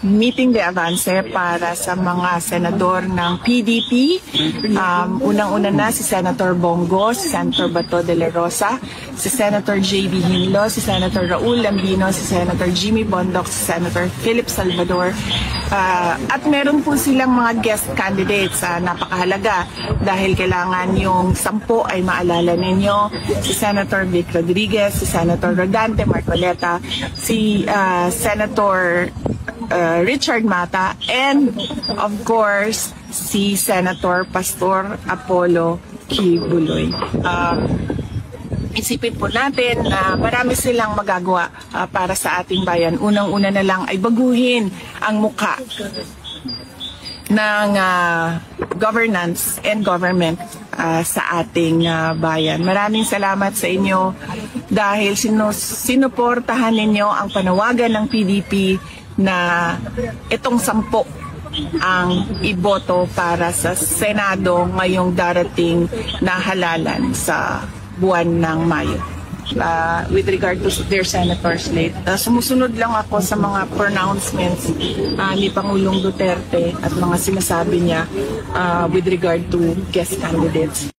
Meeting de avance para sa mga senador ng PDP. Unang-una na si Senator Bongo, si Senator Bato de la Rosa, si Senator J.B. Hinlo, si Senator Raul Lambino, si Senator Jimmy Bondoc, si Senator Philip Salvador. At meron po silang mga guest candidates, napakahalaga dahil kailangan yung 10 ay maalala ninyo. Si Senator Vic Rodriguez, si Senator Rodante Marcoleta, si Senator Richard Mata, and of course si Senator Pastor Apollo Kibuloy. Isipin po natin na marami silang magagawa para sa ating bayan. Unang-una na lang ay baguhin ang muka ng governance and government sa ating bayan. Maraming salamat sa inyo dahil sinuportahan ninyo ang panawagan ng PDP na itong 10 ang iboto para sa Senado ngayong darating na halalan sa buwan ng Mayo. With regard to their senator slate, sumusunod lang ako sa mga pronouncements ni Pangulong Duterte at mga sinasabi niya with regard to guest candidates.